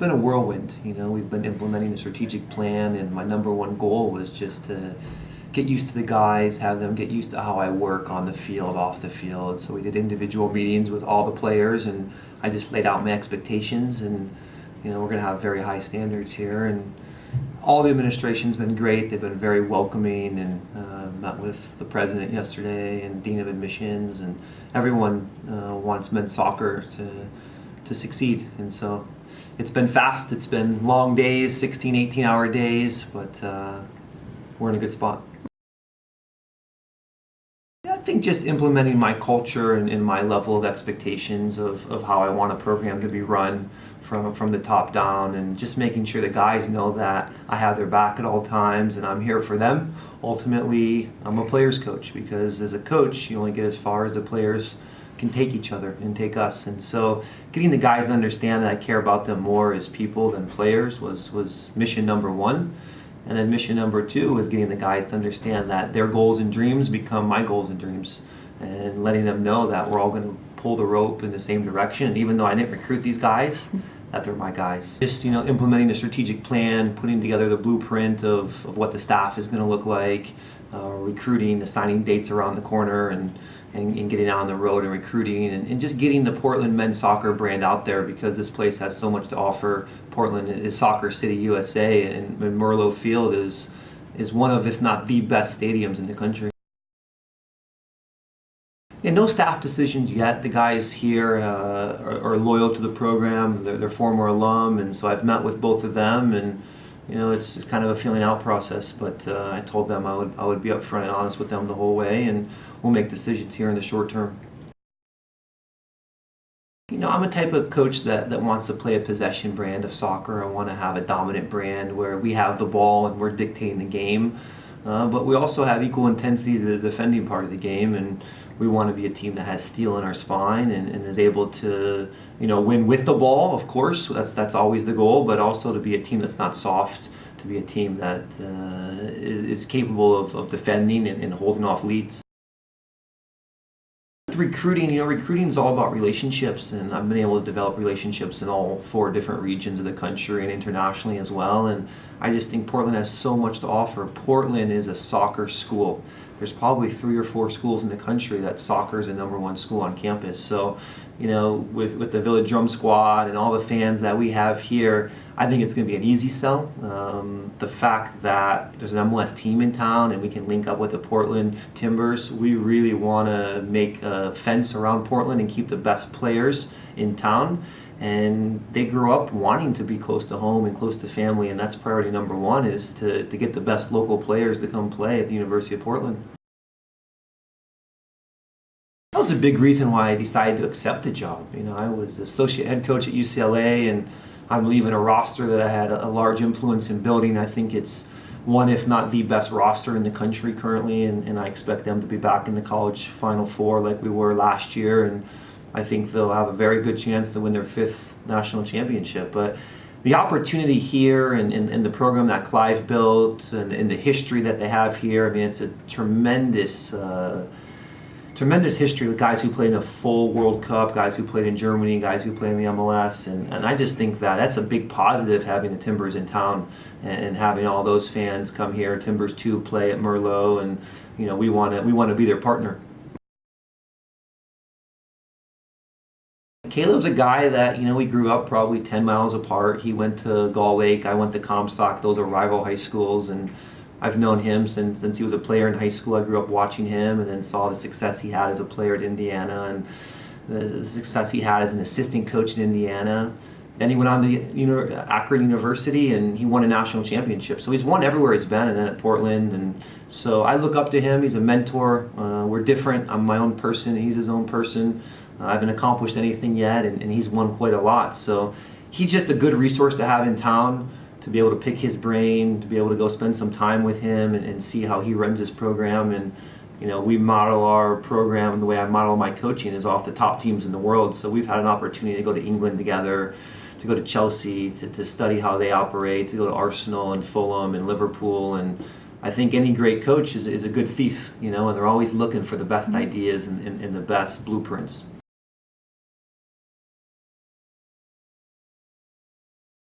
been a whirlwind. We've been implementing the strategic plan, and my number one goal was just to get used to the guys, have them get used to how I work on the field, off the field. So we did individual meetings with all the players, and I just laid out my expectations, and we're going to have very high standards here. And all the administration's been great. They've been very welcoming, and met with the president yesterday and dean of admissions, and everyone wants men's soccer to succeed. And so it's been fast, it's been long days, 16, 18-hour days, but we're in a good spot. I think just implementing my culture and my level of expectations of how I want a program to be run from the top down, and just making sure the guys know that I have their back at all times and I'm here for them. Ultimately, I'm a player's coach, because as a coach, you only get as far as the players can take each other and take us. And so getting the guys to understand that I care about them more as people than players was mission number one. And then mission number two was getting the guys to understand that their goals and dreams become my goals and dreams, and letting them know that we're all going to pull the rope in the same direction. And even though I didn't recruit these guys, that they're my guys. Just implementing the strategic plan, putting together the blueprint of what the staff is going to look like, recruiting, assigning dates around the corner, and getting out on the road and recruiting, and just getting the Portland men's soccer brand out there, because this place has so much to offer. Portland is Soccer City, USA, and Merlot Field is one of, if not the best stadiums in the country. And no staff decisions yet. The guys here are loyal to the program. They're former alum, and so I've met with both of them, and it's kind of a feeling out process. But I told them I would be upfront and honest with them the whole way, and we'll make decisions here in the short term. I'm a type of coach that wants to play a possession brand of soccer. I want to have a dominant brand where we have the ball and we're dictating the game. But we also have equal intensity to the defending part of the game, and we want to be a team that has steel in our spine and is able to, win with the ball. Of course, that's always the goal, but also to be a team that's not soft, to be a team that is capable of defending and holding off leads. Recruiting is all about relationships, and I've been able to develop relationships in all 4 different regions of the country and internationally as well. And I just think Portland has so much to offer. Portland is a soccer school. There's probably 3 or 4 schools in the country that soccer is the #1 school on campus. So, with the Village Drum Squad and all the fans that we have here, I think it's going to be an easy sell. The fact that there's an MLS team in town and we can link up with the Portland Timbers, we really want to make a fence around Portland and keep the best players in town. And they grew up wanting to be close to home and close to family, and that's priority number 1, is to get the best local players to come play at the University of Portland. That was a big reason why I decided to accept the job. I was associate head coach at UCLA, and I'm leaving a roster that I had a large influence in building. I think it's one, if not the best roster in the country currently, and I expect them to be back in the college Final Four like we were last year, and I think they'll have a very good chance to win their 5th national championship. But the opportunity here and the program that Clive built and the history that they have here, it's a tremendous history with guys who played in a full World Cup, guys who played in Germany, guys who play in the MLS, and I just think that that's a big positive, having the Timbers in town and having all those fans come here. Timbers too play at Merlot, and we want to be their partner. Caleb's a guy that, we grew up probably 10 miles apart. He went to Gull Lake, I went to Comstock. Those are rival high schools, and I've known him since he was a player in high school. I grew up watching him and then saw the success he had as a player at Indiana and the success he had as an assistant coach in Indiana. Then he went on to Akron University and he won a national championship. So he's won everywhere he's been, and then at Portland. And so I look up to him. He's a mentor. We're different. I'm my own person. He's his own person. I haven't accomplished anything yet, and he's won quite a lot. So he's just a good resource to have in town, to be able to pick his brain, to be able to go spend some time with him and see how he runs his program. And we model our program, the way I model my coaching is off the top teams in the world. So we've had an opportunity to go to England together, to go to Chelsea, to study how they operate, to go to Arsenal and Fulham and Liverpool. And I think any great coach is a good thief, and they're always looking for the best ideas and the best blueprints.